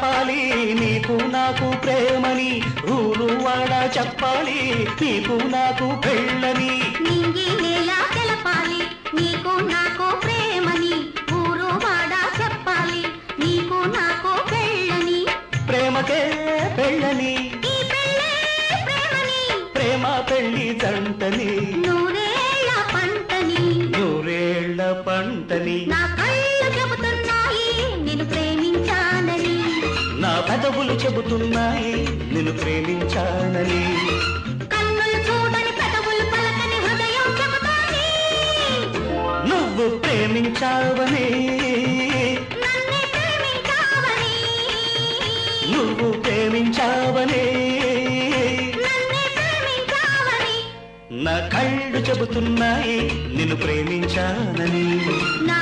తెలపాలి నీకు నాకు ప్రేమని ఊరు వాడ చెప్పాలి నీకు నాకు పెళ్ళని నింగి నేల తెలపాలి నీకు నాకు ప్రేమని ఊరు వాడ చెప్పాలి నీకు నాకు పెళ్ళని ప్రేమకే పెళ్ళని ఈ పెళ్ళే ప్రేమని ప్రేమ పెళ్ళి జంటని నూరేళ్ల పంటని నూరేళ్ల పంటని నా కళ్ళు చెబుతున్నాయి నిన్ను ప్రేమించానని నా పెదవులు చెబుతున్నాయి నిన్ను ప్రేమించానని కన్నులు చూడని పెదవులు పలకని హృదయం చెబుతాయి నువ్వు ప్రేమించావని నన్నే ప్రేమించావని నువ్వు ప్రేమించావని నన్నే ప్రేమించావని నా కళ్ళు చెబుతున్నాయి నిన్ను ప్రేమించానని నా